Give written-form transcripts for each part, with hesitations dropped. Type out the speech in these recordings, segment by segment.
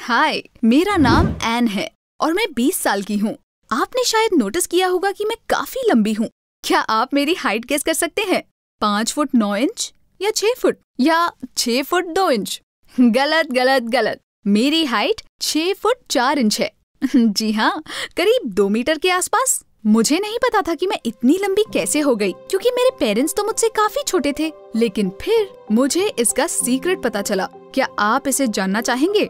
हाय, मेरा नाम एन है और मैं 20 साल की हूँ। आपने शायद नोटिस किया होगा कि मैं काफी लंबी हूँ। क्या आप मेरी हाइट गेस कर सकते हैं? 5 फुट 9 इंच या 6 फुट या 6 फुट 2 इंच? गलत गलत गलत। मेरी हाइट 6 फुट 4 इंच है। जी हाँ, करीब 2 मीटर के आसपास। मुझे नहीं पता था कि मैं इतनी लंबी कैसे हो गई, क्योंकि मेरे पेरेंट्स तो मुझसे काफी छोटे थे। लेकिन फिर मुझे इसका सीक्रेट पता चला। क्या आप इसे जानना चाहेंगे?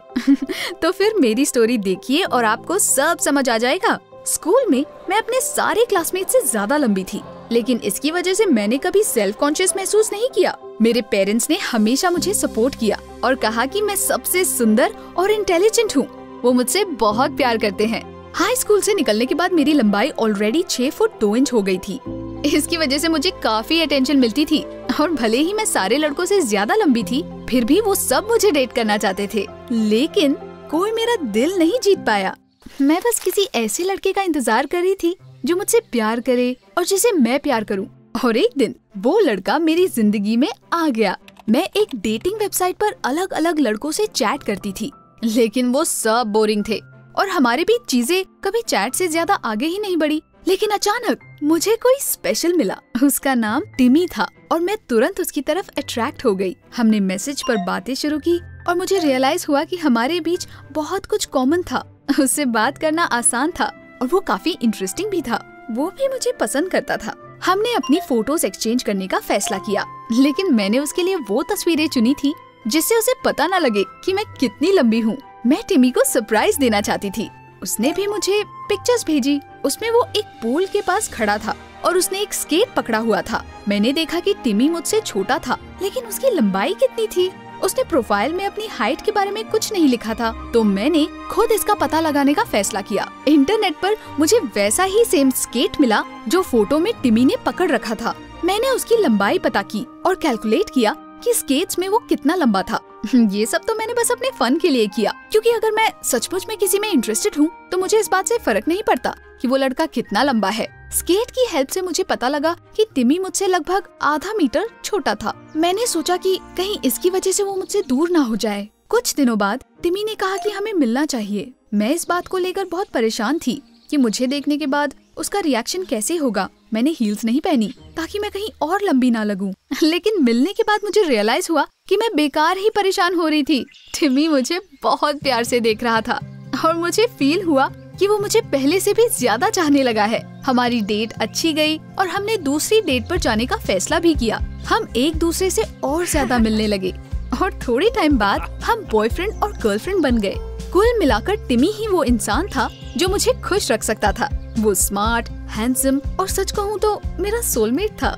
तो फिर मेरी स्टोरी देखिए और आपको सब समझ आ जाएगा। स्कूल में मैं अपने सारे क्लासमेट से ज्यादा लंबी थी, लेकिन इसकी वजह से मैंने कभी सेल्फ कॉन्शियस महसूस नहीं किया। मेरे पेरेंट्स ने हमेशा मुझे सपोर्ट किया और कहा कि मैं सबसे सुंदर और इंटेलिजेंट हूँ। वो मुझसे बहुत प्यार करते हैं। हाई स्कूल से निकलने के बाद मेरी लंबाई ऑलरेडी 6 फुट 2 इंच हो गई थी। इसकी वजह से मुझे काफी अटेंशन मिलती थी और भले ही मैं सारे लड़कों से ज्यादा लंबी थी, फिर भी वो सब मुझे डेट करना चाहते थे। लेकिन कोई मेरा दिल नहीं जीत पाया। मैं बस किसी ऐसे लड़के का इंतजार कर रही थी जो मुझसे प्यार करे और जिसे मैं प्यार करूं। और एक दिन वो लड़का मेरी जिंदगी में आ गया। मैं एक डेटिंग वेबसाइट पर अलग अलग लड़कों से चैट करती थी, लेकिन वो सब बोरिंग थे और हमारे बीच चीजें कभी चैट से ज्यादा आगे ही नहीं बढ़ी। लेकिन अचानक मुझे कोई स्पेशल मिला। उसका नाम टिमी था और मैं तुरंत उसकी तरफ अट्रैक्ट हो गई। हमने मैसेज पर बातें शुरू की और मुझे रियलाइज हुआ कि हमारे बीच बहुत कुछ कॉमन था। उससे बात करना आसान था और वो काफी इंटरेस्टिंग भी था। वो भी मुझे पसंद करता था। हमने अपनी फोटोज एक्सचेंज करने का फैसला किया, लेकिन मैंने उसके लिए वो तस्वीरें चुनी थी जिससे उसे पता न लगे कि मैं कितनी लंबी हूँ। मैं टिमी को सरप्राइज देना चाहती थी। उसने भी मुझे पिक्चर्स भेजी। उसमें वो एक पूल के पास खड़ा था और उसने एक स्केट पकड़ा हुआ था। मैंने देखा कि टिमी मुझसे छोटा था, लेकिन उसकी लंबाई कितनी थी। उसने प्रोफाइल में अपनी हाइट के बारे में कुछ नहीं लिखा था, तो मैंने खुद इसका पता लगाने का फैसला किया। इंटरनेट पर मुझे वैसा ही सेम स्केट मिला जो फोटो में टिमी ने पकड़ रखा था। मैंने उसकी लंबाई पता की और कैलकुलेट किया कि स्केट्स में वो कितना लंबा था। ये सब तो मैंने बस अपने फन के लिए किया, क्योंकि अगर मैं सचमुच में किसी में इंटरेस्टेड हूँ तो मुझे इस बात से फर्क नहीं पड़ता कि वो लड़का कितना लंबा है। स्केट की हेल्प से मुझे पता लगा कि टिमी मुझसे लगभग आधा मीटर छोटा था। मैंने सोचा कि कहीं इसकी वजह से वो मुझसे दूर ना हो जाए। कुछ दिनों बाद टिमी ने कहा कि हमें मिलना चाहिए। मैं इस बात को लेकर बहुत परेशान थी कि मुझे देखने के बाद उसका रिएक्शन कैसे होगा। मैंने हील्स नहीं पहनी ताकि मैं कहीं और लंबी ना लगूं। लेकिन मिलने के बाद मुझे रियलाइज हुआ कि मैं बेकार ही परेशान हो रही थी। टिमी मुझे बहुत प्यार से देख रहा था और मुझे फील हुआ कि वो मुझे पहले से भी ज्यादा चाहने लगा है। हमारी डेट अच्छी गई और हमने दूसरी डेट पर जाने का फैसला भी किया। हम एक दूसरे से और ज्यादा मिलने लगे और थोड़े टाइम बाद हम बॉयफ्रेंड और गर्लफ्रेंड बन गए। कुल मिलाकर टिमी ही वो इंसान था जो मुझे खुश रख सकता था। वो स्मार्ट, हैंडसम और सच कहूँ तो मेरा सोलमेट था।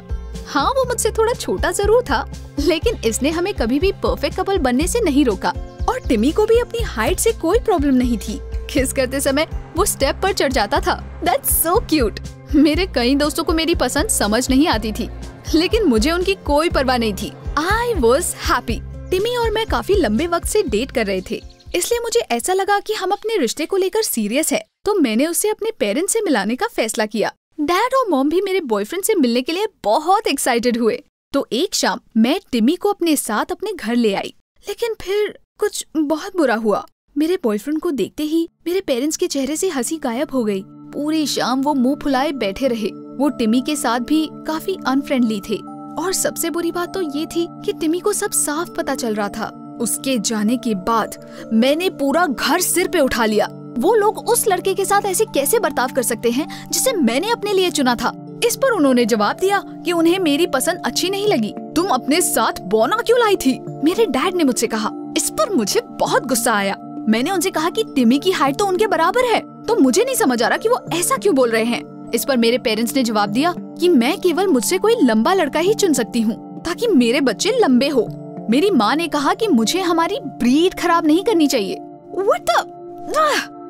हाँ, वो मुझसे थोड़ा छोटा जरूर था, लेकिन इसने हमें कभी भी परफेक्ट कपल बनने से नहीं रोका। और टिमी को भी अपनी हाइट से कोई प्रॉब्लम नहीं थी। किस करते समय वो स्टेप पर चढ़ जाता था। That's so cute। मेरे कई दोस्तों को मेरी पसंद समझ नहीं आती थी, लेकिन मुझे उनकी कोई परवाह नहीं थी। I was happy। टिमी और मैं काफी लंबे वक्त से डेट कर रहे थे, इसलिए मुझे ऐसा लगा कि हम अपने रिश्ते को लेकर सीरियस है। तो मैंने उससे अपने पेरेंट्स से मिलाने का फैसला किया। डैड और मॉम भी मेरे बॉयफ्रेंड से मिलने के लिए बहुत एक्साइटेड हुए। तो एक शाम मैं टिमी को अपने साथ अपने घर ले आई, लेकिन फिर कुछ बहुत बुरा हुआ। मेरे बॉयफ्रेंड को देखते ही मेरे पेरेंट्स के चेहरे से हंसी गायब हो गई। पूरी शाम वो मुंह फुलाए बैठे रहे। वो टिमी के साथ भी काफी अनफ्रेंडली थे और सबसे बुरी बात तो ये थी कि टिमी को सब साफ पता चल रहा था। उसके जाने के बाद मैंने पूरा घर सिर पे उठा लिया। वो लोग उस लड़के के साथ ऐसे कैसे बर्ताव कर सकते हैं जिसे मैंने अपने लिए चुना था। इस पर उन्होंने जवाब दिया कि उन्हें मेरी पसंद अच्छी नहीं लगी। तुम अपने साथ बोना क्यों लाई थी? मेरे डैड ने मुझसे कहा। इस पर मुझे बहुत गुस्सा आया। मैंने उनसे कहा कि टिमी की हाइट तो उनके बराबर है, तो मुझे नहीं समझ आ रहा कि वो ऐसा क्यों बोल रहे हैं। इस पर मेरे पेरेंट्स ने जवाब दिया कि मैं केवल मुझसे कोई लंबा लड़का ही चुन सकती हूँ ताकि मेरे बच्चे लंबे हो। मेरी माँ ने कहा कि मुझे हमारी ब्रीड खराब नहीं करनी चाहिए। What the?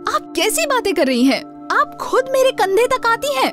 आप कैसी बातें कर रही हैं? आप खुद मेरे कंधे तक आती हैं।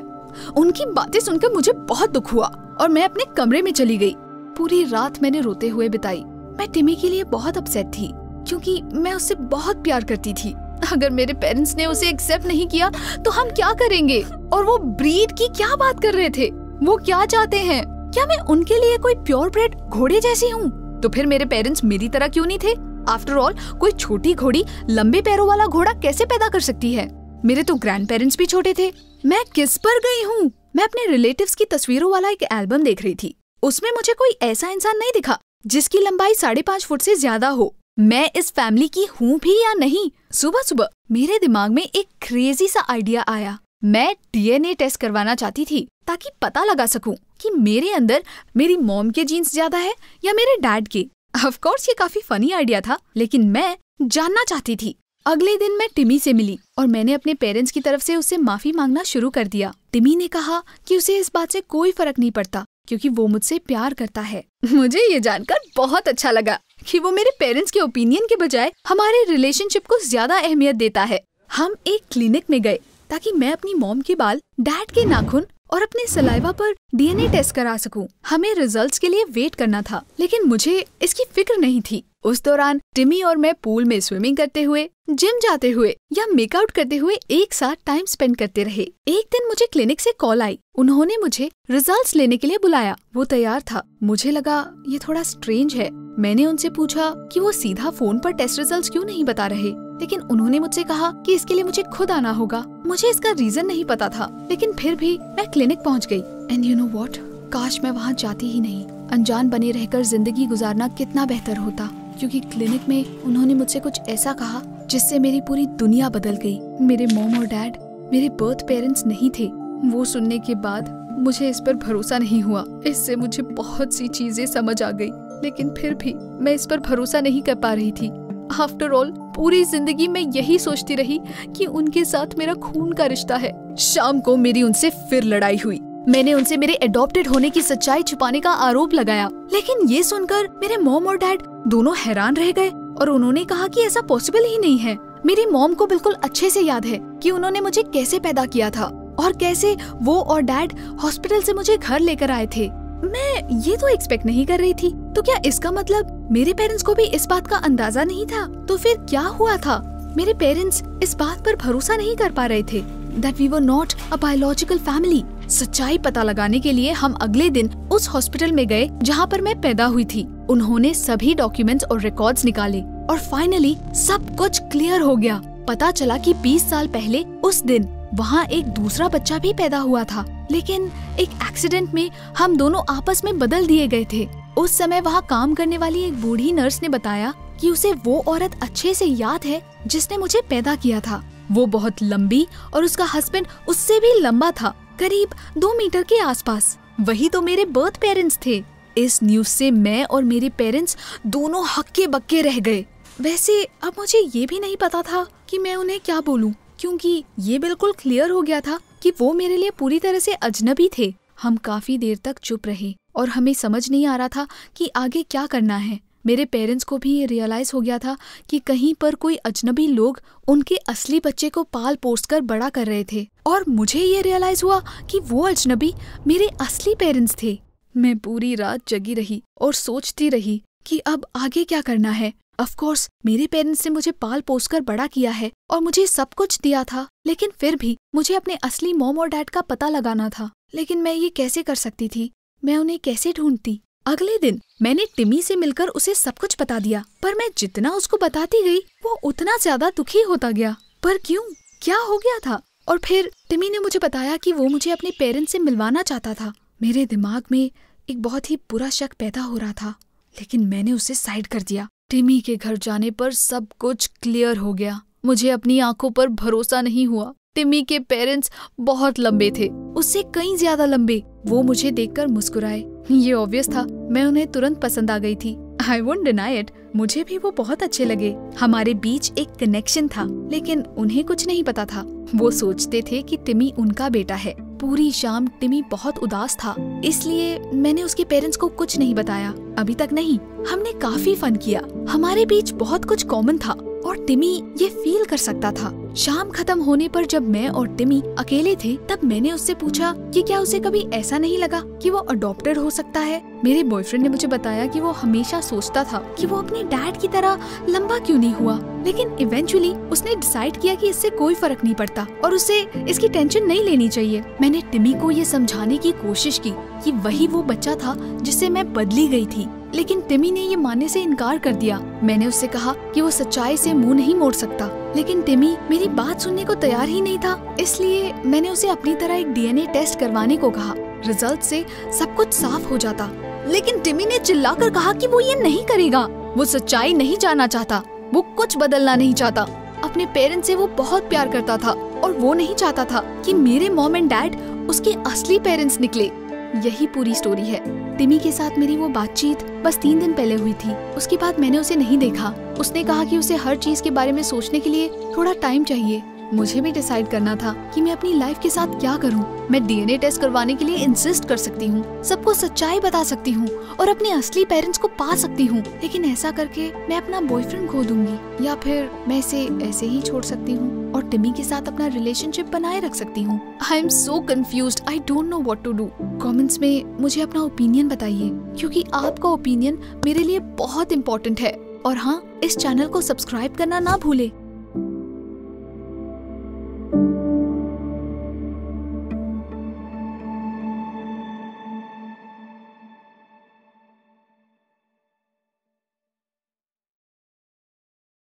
उनकी बातें सुनकर मुझे बहुत दुख हुआ और मैं अपने कमरे में चली गई। पूरी रात मैंने रोते हुए बिताई। मैं टिमी के लिए बहुत अपसेट थी, क्योंकि मैं उससे बहुत प्यार करती थी। अगर मेरे पेरेंट्स ने उसे एक्सेप्ट नहीं किया तो हम क्या करेंगे? और वो ब्रीड की क्या बात कर रहे थे? वो क्या चाहते हैं? क्या मैं उनके लिए कोई प्योर ब्रेड घोड़े जैसी हूँ? तो फिर मेरे पेरेंट्स मेरी तरह क्यों नहीं थे? आफ्टर ऑल कोई छोटी घोड़ी लंबे पैरों वाला घोड़ा कैसे पैदा कर सकती है? मेरे तो ग्रैंड पेरेंट्स भी छोटे थे। मैं किस पर गई हूँ? मैं अपने रिलेटिव्स की तस्वीरों वाला एक एल्बम देख रही थी। उसमें मुझे कोई ऐसा इंसान नहीं दिखा जिसकी लंबाई 5.5 फुट से ज्यादा हो। मैं इस फैमिली की हूँ भी या नहीं? सुबह सुबह मेरे दिमाग में एक क्रेजी सा आइडिया आया। मैं डीएनए टेस्ट करवाना चाहती थी ताकि पता लगा सकूं कि मेरे अंदर मेरी मॉम के जीन्स ज्यादा है या मेरे डैड के। ऑफ कोर्स ये काफी फनी आइडिया था, लेकिन मैं जानना चाहती थी। अगले दिन मैं टिमी से मिली और मैंने अपने पेरेंट्स की तरफ से उससे माफी मांगना शुरू कर दिया। टिमी ने कहा कि उसे इस बात से कोई फर्क नहीं पड़ता क्योंकि वो मुझसे प्यार करता है। मुझे ये जानकर बहुत अच्छा लगा कि वो मेरे पेरेंट्स के ओपिनियन के बजाय हमारे रिलेशनशिप को ज्यादा अहमियत देता है। हम एक क्लिनिक में गए ताकि मैं अपनी मॉम के बाल, डैड के नाखून और अपने सलाइवा पर डीएनए टेस्ट करा सकूं। हमें रिजल्ट्स के लिए वेट करना था, लेकिन मुझे इसकी फिक्र नहीं थी। उस दौरान टिमी और मैं पूल में स्विमिंग करते हुए, जिम जाते हुए या मेकआउट करते हुए एक साथ टाइम स्पेंड करते रहे। एक दिन मुझे क्लिनिक से कॉल आई। उन्होंने मुझे रिजल्ट्स लेने के लिए बुलाया। वो तैयार था। मुझे लगा ये थोड़ा स्ट्रेंज है। मैंने उनसे पूछा कि वो सीधा फोन पर टेस्ट रिजल्ट्स क्यों नहीं बता रहे, लेकिन उन्होंने मुझसे कहा कि इसके लिए मुझे खुद आना होगा। मुझे इसका रीजन नहीं पता था, लेकिन फिर भी मैं क्लिनिक पहुंच गई। एंड यू नो व्हाट, काश मैं वहां जाती ही नहीं। अनजान बने रहकर जिंदगी गुजारना कितना बेहतर होता, क्योंकि क्लिनिक में उन्होंने मुझसे कुछ ऐसा कहा जिससे मेरी पूरी दुनिया बदल गई। मेरे मॉम और डैड मेरे बर्थ पेरेंट्स नहीं थे। वो सुनने के बाद मुझे इस पर भरोसा नहीं हुआ। इससे मुझे बहुत सी चीजें समझ आ गई, लेकिन फिर भी मैं इस पर भरोसा नहीं कर पा रही थी। आफ्टर ऑल पूरी जिंदगी मैं यही सोचती रही कि उनके साथ मेरा खून का रिश्ता है। शाम को मेरी उनसे फिर लड़ाई हुई। मैंने उनसे मेरे एडॉप्टेड होने की सच्चाई छुपाने का आरोप लगाया, लेकिन ये सुनकर मेरे मॉम और डैड दोनों हैरान रह गए और उन्होंने कहा कि ऐसा पॉसिबल ही नहीं है। मेरी मॉम को बिल्कुल अच्छे से याद है कि उन्होंने मुझे कैसे पैदा किया था और कैसे वो और डैड हॉस्पिटल से मुझे घर लेकर आए थे। मैं ये तो एक्सपेक्ट नहीं कर रही थी। तो क्या इसका मतलब मेरे पेरेंट्स को भी इस बात का अंदाजा नहीं था? तो फिर क्या हुआ था? मेरे पेरेंट्स इस बात पर भरोसा नहीं कर पा रहे थे that we were not a biological family। सच्चाई पता लगाने के लिए हम अगले दिन उस हॉस्पिटल में गए जहाँ पर मैं पैदा हुई थी। उन्होंने सभी डॉक्यूमेंट्स और रिकॉर्ड्स निकाले और फाइनली सब कुछ क्लियर हो गया। पता चला कि 20 साल पहले उस दिन वहाँ एक दूसरा बच्चा भी पैदा हुआ था, लेकिन एक एक्सीडेंट में हम दोनों आपस में बदल दिए गए थे। उस समय वहाँ काम करने वाली एक बूढ़ी नर्स ने बताया कि उसे वो औरत अच्छे से याद है जिसने मुझे पैदा किया था। वो बहुत लंबी और उसका हस्बैंड उससे भी लंबा था, करीब 2 मीटर के आसपास। वही तो मेरे बर्थ पेरेंट्स थे। इस न्यूज से मैं और मेरे पेरेंट्स दोनों हक्के बक्के रह गए। वैसे अब मुझे ये भी नहीं पता था कि मैं उन्हें क्या बोलूं, क्योंकि ये बिल्कुल क्लियर हो गया था कि वो मेरे लिए पूरी तरह से अजनबी थे। हम काफी देर तक चुप रहे और हमें समझ नहीं आ रहा था कि आगे क्या करना है। मेरे पेरेंट्स को भी ये रियलाइज हो गया था कि कहीं पर कोई अजनबी लोग उनके असली बच्चे को पाल पोस कर बड़ा कर रहे थे, और मुझे ये रियलाइज हुआ कि वो अजनबी मेरे असली पेरेंट्स थे। मैं पूरी रात जगी रही और सोचती रही कि अब आगे क्या करना है। ऑफ कोर्स मेरे पेरेंट्स ने मुझे पाल पोस कर बड़ा किया है और मुझे सब कुछ दिया था, लेकिन फिर भी मुझे अपने असली मॉम और डैड का पता लगाना था। लेकिन मैं ये कैसे कर सकती थी? मैं उन्हें कैसे ढूंढती? अगले दिन मैंने टिमी से मिलकर उसे सब कुछ बता दिया, पर मैं जितना उसको बताती गई वो उतना ज्यादा दुखी होता गया। पर क्यों? क्या हो गया था? और फिर टिमी ने मुझे बताया कि वो मुझे अपने पेरेंट्स से मिलवाना चाहता था। मेरे दिमाग में एक बहुत ही बुरा शक पैदा हो रहा था, लेकिन मैंने उसे साइड कर दिया। टिमी के घर जाने पर सब कुछ क्लियर हो गया। मुझे अपनी आंखों पर भरोसा नहीं हुआ। टिमी के पेरेंट्स बहुत लंबे थे, उससे कहीं ज्यादा लंबे। वो मुझे देखकर मुस्कुराए। ये ऑब्वियस था, मैं उन्हें तुरंत पसंद आ गई थी। आई वोंट डिनाई इट, मुझे भी वो बहुत अच्छे लगे। हमारे बीच एक कनेक्शन था, लेकिन उन्हें कुछ नहीं पता था। वो सोचते थे कि टिमी उनका बेटा है। पूरी शाम टिमी बहुत उदास था, इसलिए मैंने उसके पेरेंट्स को कुछ नहीं बताया। अभी तक नहीं। हमने काफी फन किया। हमारे बीच बहुत कुछ कॉमन था और टिमी ये फील कर सकता था। शाम खत्म होने पर जब मैं और टिमी अकेले थे, तब मैंने उससे पूछा कि क्या उसे कभी ऐसा नहीं लगा कि वो अडॉप्टेड हो सकता है। मेरे बॉयफ्रेंड ने मुझे बताया कि वो हमेशा सोचता था कि वो अपने डैड की तरह लंबा क्यों नहीं हुआ, लेकिन इवेंचुअली उसने डिसाइड किया कि इससे कोई फर्क नहीं पड़ता और उसे इसकी टेंशन नहीं लेनी चाहिए। मैंने टिमी को ये समझाने की कोशिश की कि वही वो बच्चा था जिससे मैं बदली गई थी, लेकिन टिमी ने ये मानने से इनकार कर दिया। मैंने उससे कहा कि वो सच्चाई से मुंह नहीं मोड़ सकता, लेकिन टिमी मेरी बात सुनने को तैयार ही नहीं था। इसलिए मैंने उसे अपनी तरह एक DNA टेस्ट करवाने को कहा। रिजल्ट से सब कुछ साफ हो जाता, लेकिन टिमी ने चिल्लाकर कहा कि वो ये नहीं करेगा। वो सच्चाई नहीं जानना चाहता, वो कुछ बदलना नहीं चाहता। अपने पेरेंट्स से वो बहुत प्यार करता था और वो नहीं चाहता था कि मेरे मॉम एंड डैड उसके असली पेरेंट्स निकले। यही पूरी स्टोरी है। टिमी के साथ मेरी वो बातचीत बस 3 दिन पहले हुई थी। उसके बाद मैंने उसे नहीं देखा। उसने कहा कि उसे हर चीज के बारे में सोचने के लिए थोड़ा टाइम चाहिए। मुझे भी डिसाइड करना था कि मैं अपनी लाइफ के साथ क्या करूं। मैं DNA टेस्ट करवाने के लिए इंसिस्ट कर सकती हूं, सबको सच्चाई बता सकती हूं और अपने असली पेरेंट्स को पा सकती हूं, लेकिन ऐसा करके मैं अपना बॉयफ्रेंड खो दूंगी, या फिर मैं इसे ऐसे ही छोड़ सकती हूं और टिमी के साथ अपना रिलेशनशिप बनाए रख सकती हूँ। I am so confused, I don't know what to do. Comments में मुझे अपना ओपिनियन बताइए, क्योंकि आपका ओपिनियन मेरे लिए बहुत इम्पोर्टेंट है। और हाँ, इस चैनल को सब्सक्राइब करना ना भूले।